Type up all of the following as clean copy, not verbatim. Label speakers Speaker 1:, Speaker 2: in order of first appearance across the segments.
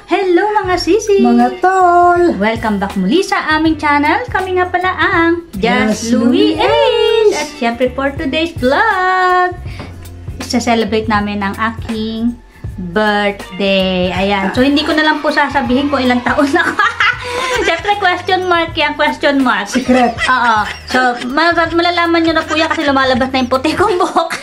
Speaker 1: Hello mga sisi!
Speaker 2: Mga tol!
Speaker 1: Welcome back muli sa aming channel. Kami nga pala ang Just Louie Ace! At syempre for today's vlog, isa-celebrate namin ang aking birthday. Ayan. So hindi ko na lang po sasabihin kung ilang taon na ako. Syempre question mark yan. Question mark.
Speaker 2: Secret.
Speaker 1: Oo. So malalaman nyo na po yan kasi lumalabas na yung puti kong buhok.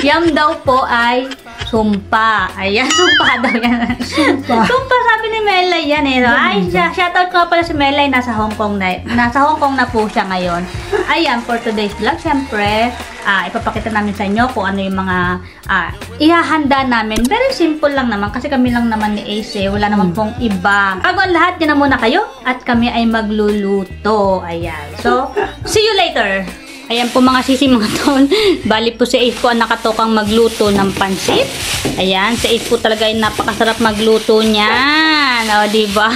Speaker 1: Yan daw po ay sumpa. Ayan, sumpa daw yan. Sumpa sabi ni Melay yan eh. Ay, shoutout ko pala si Melay. Nasa Hong Kong na po siya ngayon. Ayan, for today's vlog, syempre, ipapakita namin sa inyo kung ano yung mga ihahanda namin. Very simple lang naman kasi kami lang naman ni Ace. Wala naman pong iba. Bago ang lahat, yan na muna kayo at kami ay magluluto. Ayan. So, see you later. Ayan po mga sisi, mga tol. Bali po si Ace po ang nakatokang magluto ng pansit. Ayan, si Ace po talaga ay napakasarap magluto niyan. O, diba?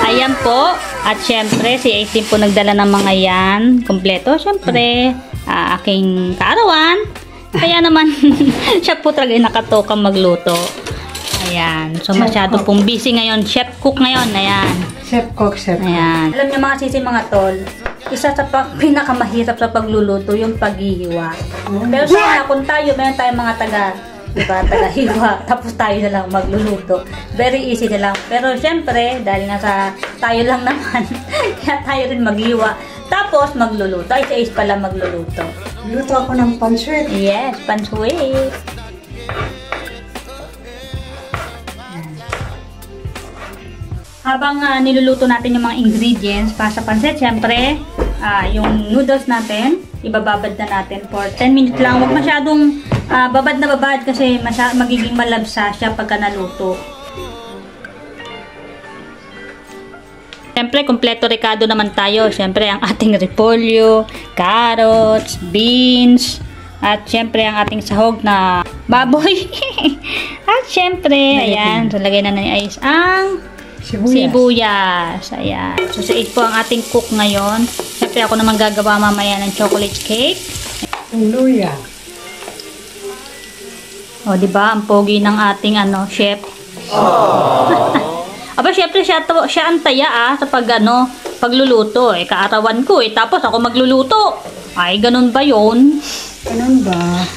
Speaker 1: Ayan po. At syempre, si Ace din po nagdala ng mga yan. Kompleto, syempre. Aking kaarawan. Kaya naman, siya po talaga ay nakatokang magluto. Ayan. So, masyado pong busy ngayon. Chef cook ngayon. Ayan.
Speaker 2: Chef cook, chef cook.
Speaker 1: Ayan. Alam niyo mga sisi, mga tol, isa sa pinakamahirap sa pagluluto yung paghihiwa. Pero sana kung tayo, meron tayong mga taga-hiwa, tapos tayo na lang magluluto. Very easy na lang. Pero syempre, dahil nga sa tayo lang naman, kaya tayo rin maghiwa. Tapos magluluto. Ay, si Ace pala magluluto.
Speaker 2: Luto ako ng panswit.
Speaker 1: Yes, panswit. Habang niluluto natin yung mga ingredients para sa pansit, syempre, yung noodles natin, ibababad na natin for 10 minutes lang. Huwag masyadong babad na babad kasi magiging malabsa siya pagka naluto. Syempre, kompleto rekado naman tayo. Syempre, ang ating repolyo, carrots, beans, at syempre, ang ating sahog na baboy. At syempre, ayan, so lagay na ni Ice ang sibuyas. Ayan. So, sa po ang ating cook ngayon. Siyempre, ako naman gagawa mamaya ng chocolate cake.
Speaker 2: Luya.
Speaker 1: O, diba? Ang pogi ng ating, chef. Aba, siyempre, siya ang taya, sa pagluluto. Kaarawan ko, tapos ako magluluto. Ay, ganun ba yun?
Speaker 2: Ganun ba?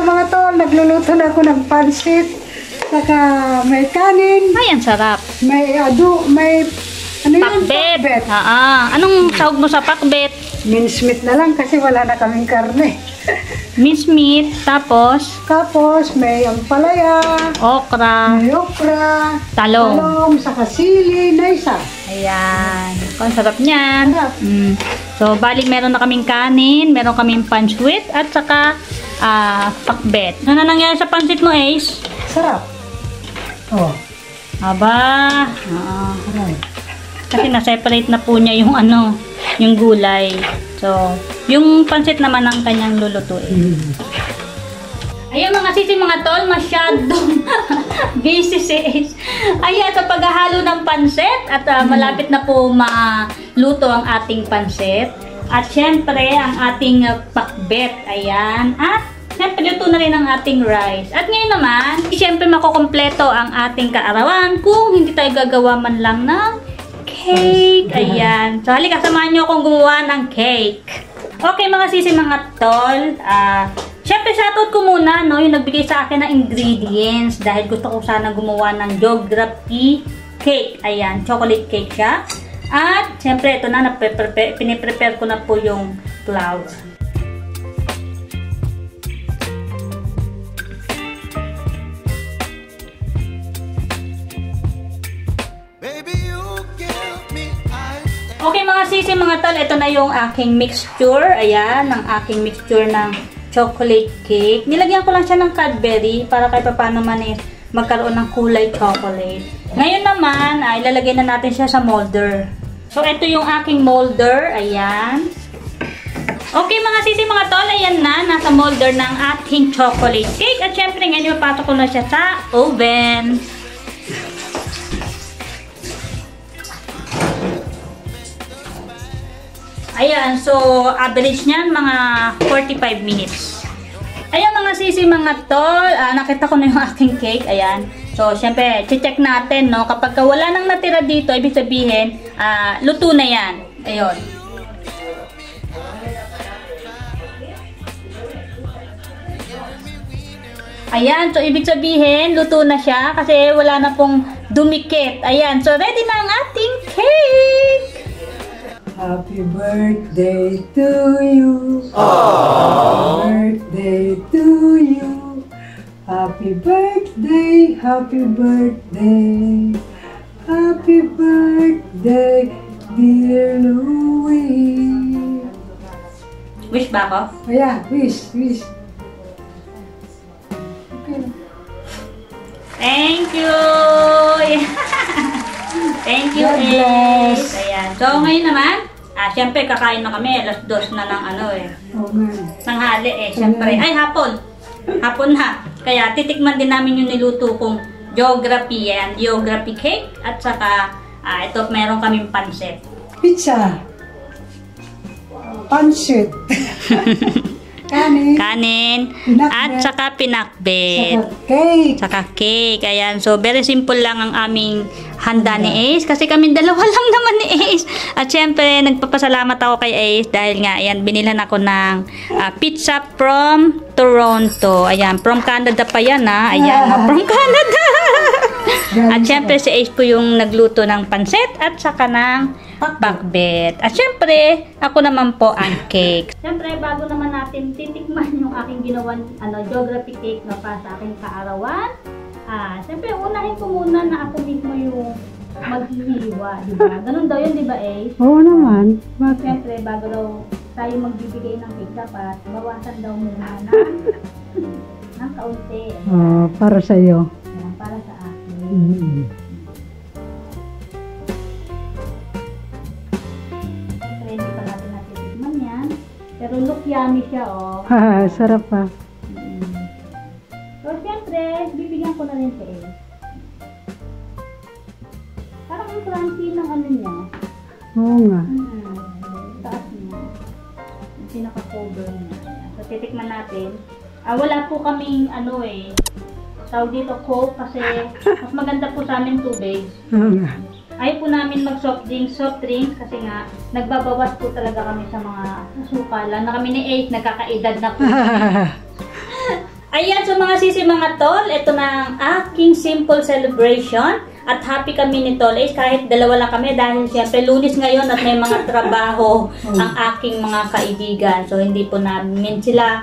Speaker 2: Mga tol, nagluluto na ako ng pansit. Saka may kanin.
Speaker 1: Ay, ang sarap.
Speaker 2: May
Speaker 1: pakbet. Anong sahog mo sa pakbet?
Speaker 2: Mincemeat na lang kasi wala na kaming karne.
Speaker 1: Mincemeat, tapos
Speaker 2: may ampalaya,
Speaker 1: okra, talong,
Speaker 2: saka sili na isa.
Speaker 1: Ayan. Ang sarap niyan. So, bali meron na kaming kanin, meron kaming panswit, at saka pakbet. Ano nangyari sa pansit mo, Ace?
Speaker 2: Sarap. Oh.
Speaker 1: Aba. Kasi na-separate na po niya yung yung gulay. So, yung pansit naman ang kanyang lulutuin. Ayun mga sisi, mga tol, masyadong busy si Ace. Ayan, sa paghahalo ng pansit at malapit na po maluto ang ating pansit. At syempre, ang ating pakbet. Ayan. At syempre, luto na rin ang ating rice. At ngayon naman, syempre makukompleto ang ating kaarawan kung hindi tayo gagawa man lang ng cake. Ayan. So, halika, samahan nyo akong gumawa ng cake. Okay, mga sisi, mga tol. Syempre, shoutout ko muna, yung nagbigay sa akin ng ingredients dahil gusto ko sana gumawa ng geography cake. Ayan, chocolate cake siya. At, syempre, ito na, piniprepare ko na po yung flour. Okay, mga sisi, mga tol, ito na yung aking mixture. Ayan, ang aking mixture ng chocolate cake. Nilagyan ko lang siya ng Cadbury para kahit paano man magkaroon ng kulay chocolate. Ngayon naman, ilalagay na natin siya sa molder. So, ito yung aking molder. Ayan. Okay, mga sisi, mga tol, ayan na. Nasa molder ng ating chocolate cake. At syempre, ngayon, ipapasok ko na siya sa oven. Ayan, so, average niyan, mga 45 minutes. Ayan sisi mga tol, nakita ko na yung aking cake. Ayan. So, syempre, check natin, no? Kapag wala nang natira dito, ibig sabihin, luto na yan. Ayun. Ayan, so ibig sabihin, luto na siya kasi wala na pong dumikit. Ayan, so ready na ang ating cake!
Speaker 2: Happy birthday to you. Happy birthday to you. Happy birthday, happy birthday. Happy birthday, dear Louie.
Speaker 1: Wish ba ako?
Speaker 2: Oh yeah, wish. Okay.
Speaker 1: Thank you! Thank you,
Speaker 2: God bless.
Speaker 1: Ace. Ayan. So, ngayon naman, syempre, kakain na kami. Alas 2 na ng
Speaker 2: Oo nga.
Speaker 1: tanghali syempre. Ay, hapon. Hapon na. Kaya, titikman din namin yung niluto kong geography. Ayan, geography cake. At saka, ito, meron kaming pansit.
Speaker 2: Pizza. Pancit.
Speaker 1: Kanin. At saka pinakbet.
Speaker 2: Saka cake.
Speaker 1: Saka cake. Ayan. So, very simple lang ang aming handa ni Ace. Kasi kami dalawa lang naman ni Ace. At syempre, nagpapasalamat ako kay Ace dahil nga, ayan, binilhan ako ng pizza from Toronto. Ayan, from Canada pa yan, Ayan, from Canada. At syempre, si Ace po yung nagluto ng pansit at saka ng pakbet. At syempre, ako naman po ang cake. Syempre, bago naman natin titikman yung aking ginawan geography cake na pa sa aking kaarawan, syempre, unahin ko muna na ako mismo yung maghihiwa, di ba? Ganun daw yun, di ba, Ace?
Speaker 2: Oo naman.
Speaker 1: Syempre, bago daw tayo magbibigay ng cake, dapat bawasan daw muna ng kaunti.
Speaker 2: Para sa iyo.
Speaker 1: Para sa akin. Siyempre, hindi pa natin natitikman yan. Pero look yummy siya,
Speaker 2: Sarap pa.
Speaker 1: So, siyempre, bibigyan ko na rin sa Ace. Parang ang crunchy ng ano niya.
Speaker 2: Oo nga.
Speaker 1: Taas niya. Yung pinaka-cover niya. So, titikman natin. Wala po kaming tawag dito Coke kasi mas maganda po sa amin tubig.
Speaker 2: Oo nga.
Speaker 1: Ayaw po namin mag-soft drinks kasi nga nagbabawas po talaga kami sa mga asukal. Na kami ni Ace, nagkakaedad na po. Ayan, so mga sisi mga tol, ito na ang aking simple celebration. At happy kami ni Tol Ace kahit dalawa lang kami dahil siyempre lunes ngayon at may mga trabaho ang aking mga kaibigan. So hindi po namin sila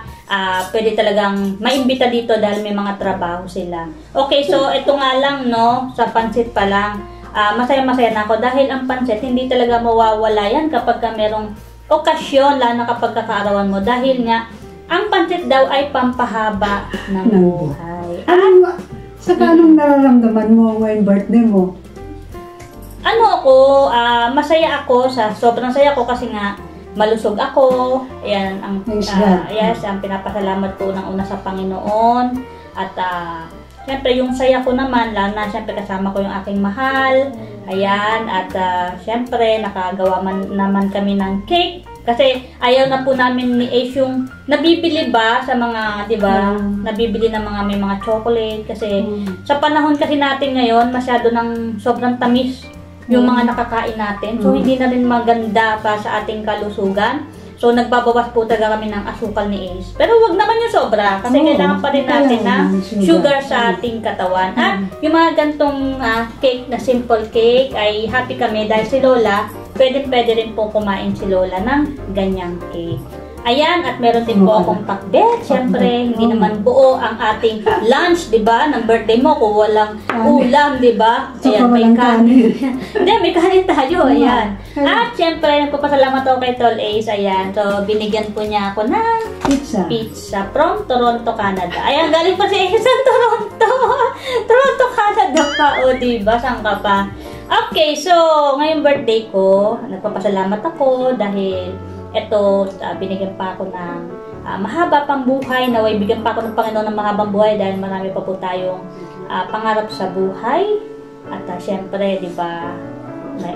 Speaker 1: pwede talagang maimbita dito dahil may mga trabaho sila. Okay, so ito nga lang sa pansit pa lang. Masaya-masaya na ako dahil ang pansit hindi talaga mawawala yan kapag merong okasyon, lalo na kapag kakaarawan mo. Dahil nga, ang pansit daw ay pampahaba ng buhay.
Speaker 2: Anong nararamdaman mo ngayon birthday mo?
Speaker 1: Masaya ako, sobrang saya ko kasi nga malusog ako. Ayan, ang pinapasalamat ko ng una sa Panginoon. At siyempre, yung saya ko naman, lalo na siyempre kasama ko yung aking mahal. Ayan, at siyempre, nakagawa naman kami ng cake. Kasi ayaw na po namin ni Ace yung nabibili ba sa mga, di ba, nabibili ng may mga chocolate. Kasi sa panahon kasi natin ngayon, masyado ng sobrang tamis yung mga nakakain natin. So, hindi na rin maganda pa sa ating kalusugan. So, nagbabawas po talaga kami ng asukal ni Ace. Pero wag naman yung sobra. Kasi kailangan pa rin natin ng sugar sa ating katawan. At yung mga gantong cake na simple cake ay happy kami dahil si Lola, pwede rin po kumain si Lola ng ganyang cake. Ayan, at meron din po akong pakbet. Siyempre, hindi naman buo ang ating lunch, di ba? Ng birthday mo, kung walang ulam, di ba? Ayan, may kanin. Hindi, may kanin tayo. Ayan. At siyempre, nagpapasalamat ako kay Tol Ace. Ayan. So, binigyan po niya ako ng pizza from Toronto, Canada. Ayan, galing pa si Ace sa Toronto. Toronto, Canada pa. O, di ba? Saan ka pa? Okay, so, ngayong birthday ko, nagpapasalamat ako dahil binigyan pa ako ng mahaba pang buhay. Naway, bigyan pa ako ng Panginoon ng mahabang buhay dahil marami pa po tayong pangarap sa buhay. At syempre, di ba,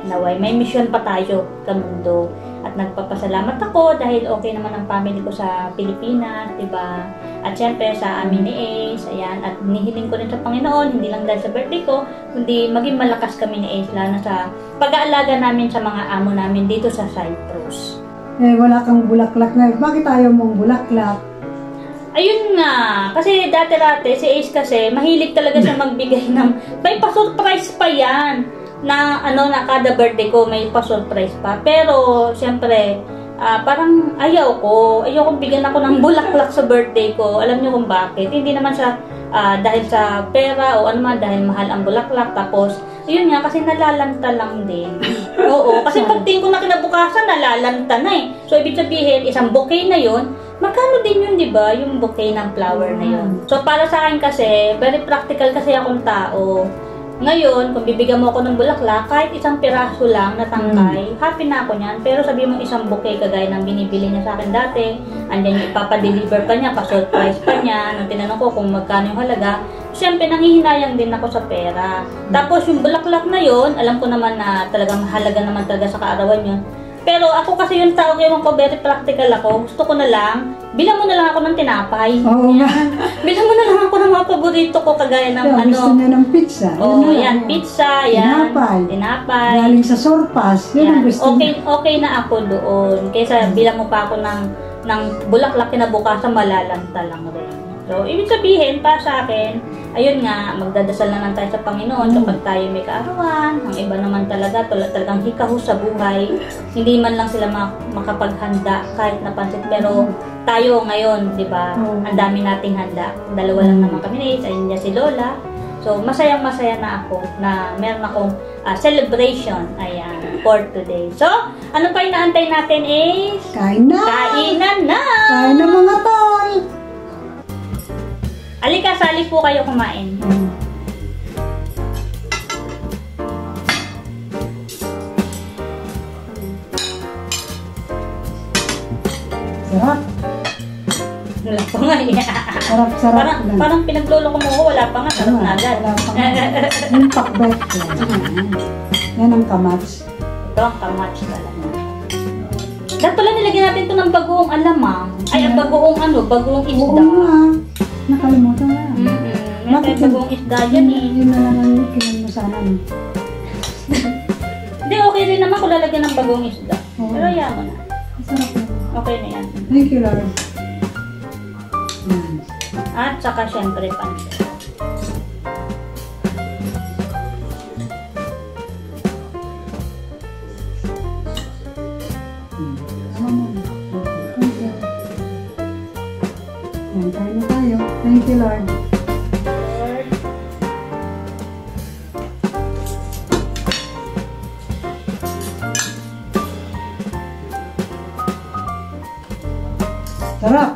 Speaker 1: naway, may mission pa tayo sa mundo. At nagpapasalamat ako dahil okay naman ang family ko sa Pilipinas, diba? At syempre sa amin ni Ace, ayan. At nihiling ko rin sa Panginoon, hindi lang dahil sa birthday ko, kundi maging malakas kami ni Ace, lalo sa pag-aalaga namin sa mga amo namin dito sa Cyprus.
Speaker 2: Eh, wala kang bulaklak na. Bakit ayaw mong bulaklak?
Speaker 1: Ayun nga, kasi dati-dati, si Ace kasi, mahilig talaga siya magbigay ng, may pa-surprise pa yan, na na kada birthday ko, may pa-surprise pa. Pero, syempre, parang ayokong bigyan ako ng bulaklak sa birthday ko. Alam niyo kung bakit? Hindi naman siya dahil sa pera o ano man, dahil mahal ang bulaklak. Tapos, yun nga, kasi nalalanta lang din. Oo, kasi pagtingin ko na kinabukasan, nalalanta na eh. So, ibig sabihin, isang bouquet na yun, magkano din yun, di ba? Yung bouquet ng flower na yun. So, para sa akin kasi, very practical kasi akong tao. Ngayon, kung bibigyan mo ako ng bulaklak, kahit isang piraso lang na tangkay, happy na ako niyan. Pero sabi mo isang bouquet kagaya ng binibili niya sa akin dati, andyan yung ipapadeliver pa niya, pa-surprise pa niya. Nung tinanong ko kung magkano yung halaga, siyempre nanghihinayang din ako sa pera. Tapos yung bulaklak na yon, alam ko naman na talagang mahalaga naman talaga sa kaarawan yun. Pero ako kasi yung tao, ewan ko, very practical ako. Gusto ko na lang, bilang mo na lang ako ng tinapay.
Speaker 2: Oo nga.
Speaker 1: Bilang mo na lang ako ng mga paborito ko, kagaya ng
Speaker 2: Yeah, gusto niya ng pizza.
Speaker 1: Oo, yan, pizza, yan. Tinapay.
Speaker 2: Galing sa Sorpas. Yan ang gusto niya.
Speaker 1: Okay na ako doon. Kaysa bilang mo pa ako ng bulaklak kinabukasan, malalanta lang rin. So, ibig sabihin, para sa akin, ayun nga, magdadasal na lang tayo sa Panginoon kapag tayo may kaarawan. Ang iba naman talaga, talagang hikaho sa buhay. Hindi man lang sila makapaghanda kahit napansin. Pero tayo ngayon, di ba, ang dami nating handa. Dalawa lang naman kami na ayun niya si Lola. So, masayang-masaya na ako na meron akong celebration, ayan, for today. So, ano pa inaantay natin is?
Speaker 2: Kain na!
Speaker 1: Kainan na!
Speaker 2: Kain na mga tol!
Speaker 1: Alika, sali po kayo kumain.
Speaker 2: Sarap.
Speaker 1: Wala pa nga eh.
Speaker 2: Sarap.
Speaker 1: Parang pinaglolo ko mo ko, wala pa nga. Sarap na agad.
Speaker 2: Wala pa nga. Yung pakbet. Yan ang kamats.
Speaker 1: Ito ang kamats talaga. Dapat pala nilagyan natin ito ng bagoong alamang. Ay, ang bagoong bagoong isda.
Speaker 2: Oo nga. Nakalimutan na.
Speaker 1: May bagoong isda dyan eh.
Speaker 2: Yun na lang ang kinan mo sana.
Speaker 1: Hindi, okay rin naman kung lalagyan ng bagoong isda. Pero ayaw mo na.
Speaker 2: Sarap na.
Speaker 1: Okay na yan.
Speaker 2: Thank you, Lord.
Speaker 1: At saka syempre pansit.
Speaker 2: Kain na tayo. Thank you, Lord. Sarap.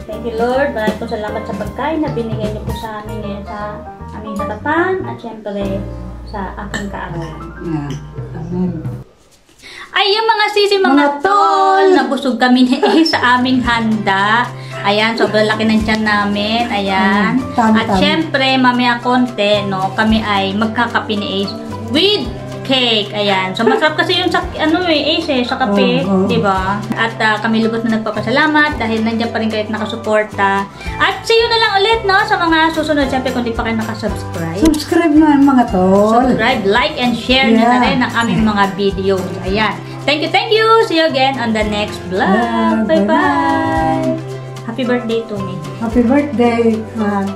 Speaker 1: Thank you, Lord. Maraming po salamat sa pagkain na binigay niyo po sa amin ngayon sa aming harapan at syempre sa aking kaarawan.
Speaker 2: Yeah. Amen.
Speaker 1: Ay, yung mga sisi, mga tol, nabusog kami ni sa aming handa. Ayan, sobrang laki ng tiyan namin. Ayan. At syempre, mamaya konti, no, kami ay magkakape ni Ace with cake. Ayan. So, masarap kasi yun sa, Ace, sa kape. Diba? At kami lubos na nagpapasalamat dahil nandiyan pa rin kayo nakasuporta. At see you na lang ulit, no, sa mga susunod. Syempre, kung di pa kayo nakasubscribe.
Speaker 2: Subscribe na mga tol.
Speaker 1: Subscribe, like, and share na rin ang aming mga videos. Ayan. Thank you. See you again on the next vlog. Bye-bye. Happy birthday to me.
Speaker 2: Happy birthday, man.